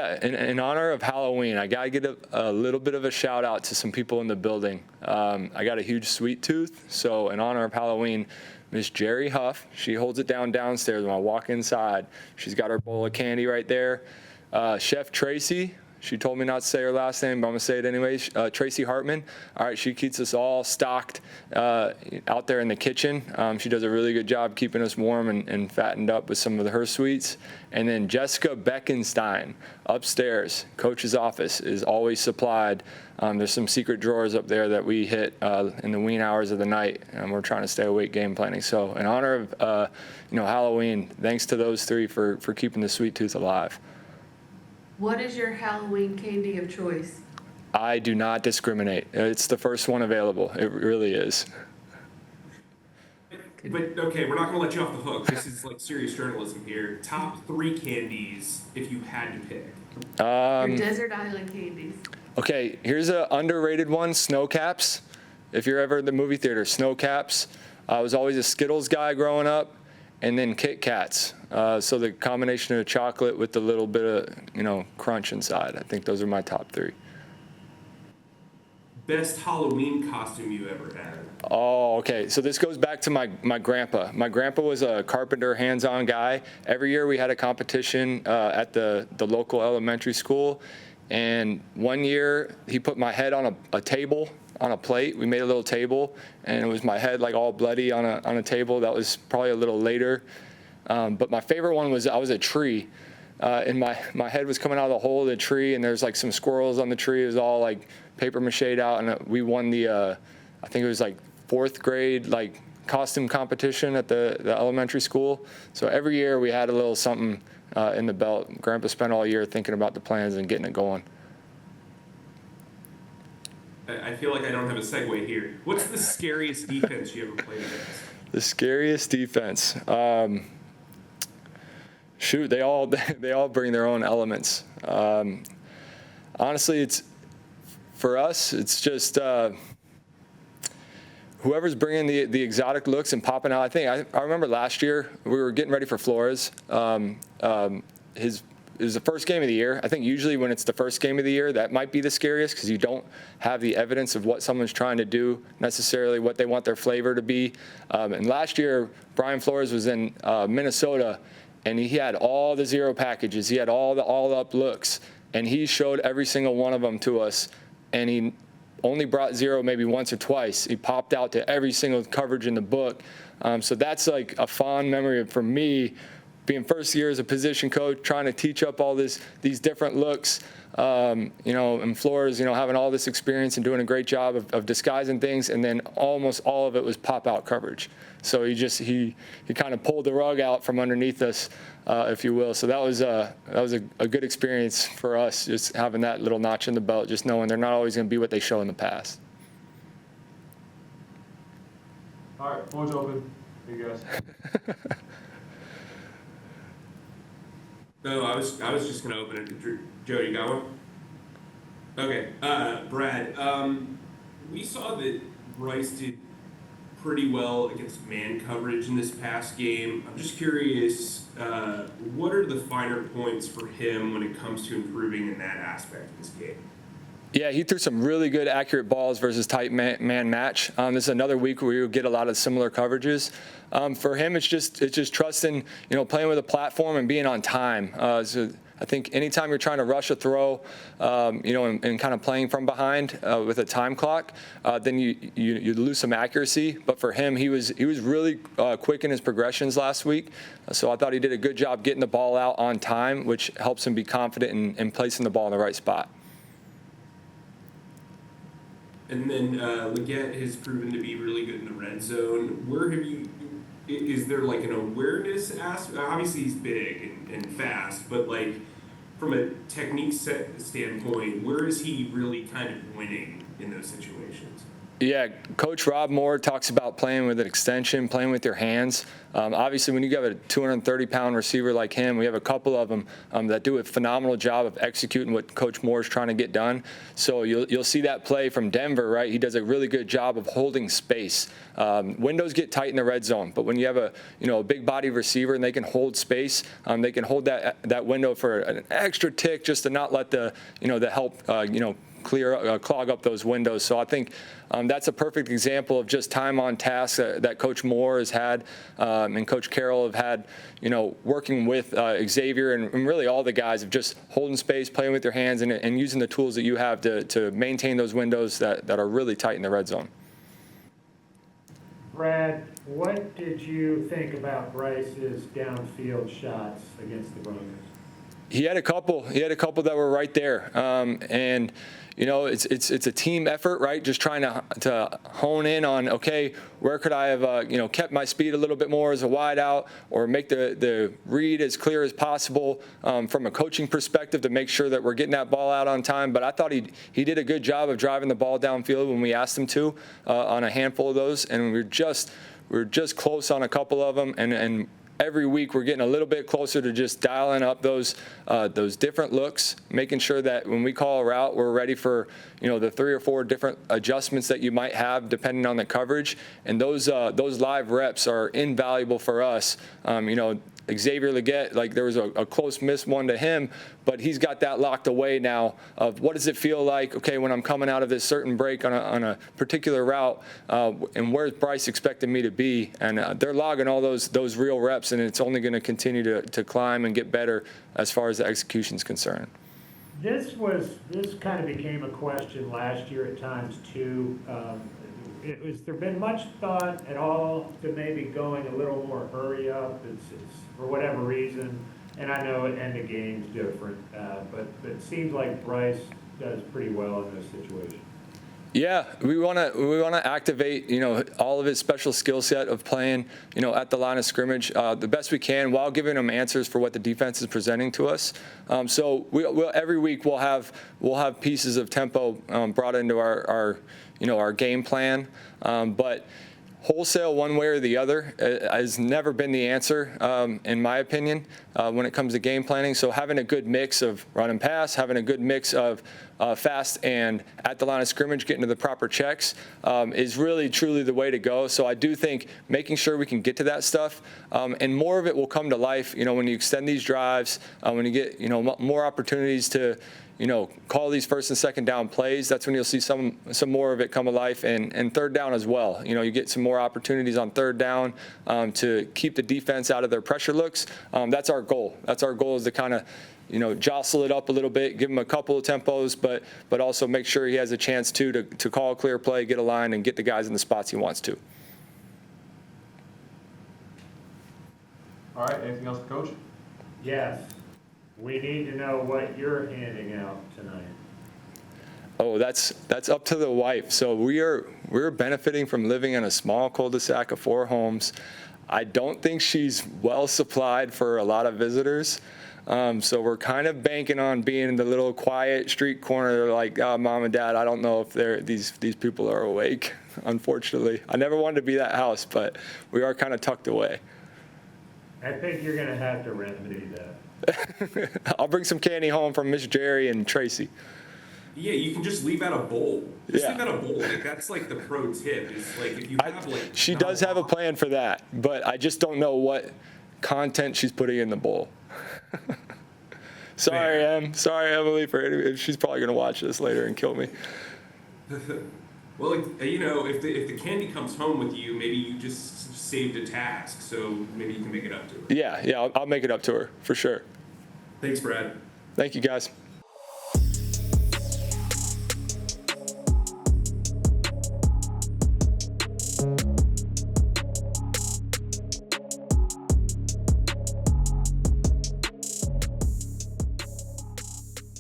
Yeah, in honor of Halloween, I got to get a little bit of a shout out to some people in the building. I got a huge sweet tooth, so in honor of Halloween, Miss Jerry Huff, she holds it down downstairs when I walk inside. She's got her bowl of candy right there. Chef Tracy, she told me not to say her last name, but I'm going to say it anyways. Tracy Hartman. All right, she keeps us all stocked out there in the kitchen. She does a really good job keeping us warm and fattened up with some of her sweets. And then Jessica Beckenstein upstairs, coach's office, is always supplied. There's some secret drawers up there that we hit in the wee hours of the night, and we're trying to stay awake game planning. So in honor of Halloween, thanks to those three for keeping the sweet tooth alive. What is your Halloween candy of choice? I do not discriminate. It's the first one available. It really is. But okay, we're not going to let you off the hook. This is like serious journalism here. Top 3 candies if you had to pick. Your desert island candies. Okay, here's an underrated one, Snow Caps. If you're ever in the movie theater, Snow Caps. I was always a Skittles guy growing up, and then Kit Kats. So the combination of chocolate with the little bit of, crunch inside. I think those are my top 3. Best Halloween costume you ever had? Oh, okay. So this goes back to my grandpa. My grandpa was a carpenter, hands-on guy. Every year we had a competition at the local elementary school. And one year he put my head on a table, on a plate. We made a little table, and it was my head like all bloody on a table. That was probably a little later. But my favorite one was I was a tree. And my head was coming out of the hole of the tree, and there's like some squirrels on the tree. It was all like paper mache'd out, and we won the, I think it was like 4th grade like costume competition at the elementary school. So every year we had a little something in the belt. Grandpa spent all year thinking about the plans and getting it going. I feel like I don't have a segue here. What's the scariest defense you ever played against? The scariest defense. Shoot, they all bring their own elements. Honestly, for us, it's just whoever's bringing the exotic looks and popping out. I remember last year we were getting ready for Flores. It was the first game of the year. I think usually when it's the first game of the year, that might be the scariest because you don't have the evidence of what someone's trying to do, necessarily what they want their flavor to be. And last year, Brian Flores was in Minnesota, and he had all the zero packages. He had all the all-up looks, and he showed every single one of them to us, and he only brought zero maybe once or twice. He popped out to every single coverage in the book. So that's like a fond memory for me, being first year as a position coach, trying to teach up all these different looks, and Flores, having all this experience and doing a great job of disguising things, and then almost all of it was pop-out coverage. So he kind of pulled the rug out from underneath us, if you will. So that was a good experience for us, just having that little notch in the belt, just knowing they're not always going to be what they show in the past. All right, floor's open. Hey guys. No, I was just gonna open it. Joe, you got one? Okay, Brad. We saw that Bryce did pretty well against man coverage in this past game. I'm just curious, what are the finer points for him when it comes to improving in that aspect of this game? Yeah, he threw some really good, accurate balls versus tight man match. This is another week where you get a lot of similar coverages. For him, it's just trusting, playing with a platform and being on time. So I think anytime you're trying to rush a throw, and kind of playing from behind with a time clock, then you lose some accuracy. But for him, he was really quick in his progressions last week. So I thought he did a good job getting the ball out on time, which helps him be confident in placing the ball in the right spot. And then Leggett has proven to be really good in the red zone. Is there like an awareness aspect? Obviously he's big and fast, but like from a technique standpoint, where is he really kind of winning in those situations? Yeah, Coach Rob Moore talks about playing with an extension, playing with your hands. Obviously, when you have a 230-pound receiver like him, we have a couple of them that do a phenomenal job of executing what Coach Moore is trying to get done. So you'll see that play from Denver, right? He does a really good job of holding space. Windows get tight in the red zone, but when you have a big body receiver and they can hold space, they can hold that window for an extra tick just to not let the help clog up those windows. So I think that's a perfect example of just time on task that Coach Moore has had and Coach Carroll have had, working with Xavier and really all the guys of just holding space, playing with your hands, and using the tools that you have to maintain those windows that are really tight in the red zone. Brad, what did you think about Bryce's downfield shots against the Broncos? He had a couple that were right there, and it's a team effort, right? Just trying to hone in on, okay, where could I have kept my speed a little bit more as a wide out, or make the read as clear as possible from a coaching perspective to make sure that we're getting that ball out on time. But I thought he did a good job of driving the ball downfield when we asked him to on a handful of those, and we're just close on a couple of them, and every week we're getting a little bit closer to just dialing up those different looks, making sure that when we call a route, we're ready for the 3 or 4 different adjustments that you might have depending on the coverage. And those live reps are invaluable for us. Xavier Legette, there was a close miss one to him, but he's got that locked away now of what does it feel like, okay, when I'm coming out of this certain break on a particular route, and where's Bryce expecting me to be? And they're logging all those real reps, and it's only going to continue to climb and get better as far as the execution is concerned. This kind of became a question last year at times too. Has there been much thought at all to maybe going a little more hurry up? It's for whatever reason, and I know end of game's different, but it seems like Bryce does pretty well in this situation. Yeah, we want to activate all of his special skill set of playing at the line of scrimmage the best we can while giving him answers for what the defense is presenting to us. So we'll every week we'll have pieces of tempo brought into our game plan, but wholesale one way or the other has never been the answer, in my opinion, when it comes to game planning. So having a good mix of run and pass, having a good mix of fast and at the line of scrimmage, getting to the proper checks is really, truly the way to go. So I do think making sure we can get to that stuff, and more of it will come to life, when you extend these drives, when you get, more opportunities to, call these first and second down plays. That's when you'll see some more of it come to life, and third down as well. You get some more opportunities on third down to keep the defense out of their pressure looks. That's our goal. That's our goal, is to kind of, jostle it up a little bit, give him a couple of tempos, but also make sure he has a chance to call a clear play, get a line, and get the guys in the spots he wants to. All right, anything else, Coach? Yes, we need to know what you're handing out tonight. Oh, that's up to the wife. So we're benefiting from living in a small cul-de-sac of 4 homes. I don't think she's well supplied for a lot of visitors. So we're kind of banking on being in the little quiet street corner. They're like, oh, Mom and Dad, I don't know if these people are awake, unfortunately. I never wanted to be that house, but we are kind of tucked away. I think you're going to have to remedy that. I'll bring some candy home from Miss Jerry and Tracy. Yeah, you can just leave out a bowl. Just Yeah. leave out a bowl. That's the pro tip. Is if you have She does have a plan for that, but I just don't know what content she's putting in the bowl. Sorry, Sorry, Emily, she's probably going to watch this later and kill me. Well, if the candy comes home with you, maybe you just saved a task, so maybe you can make it up to her. Yeah, I'll make it up to her for sure. Thanks, Brad. Thank you, guys.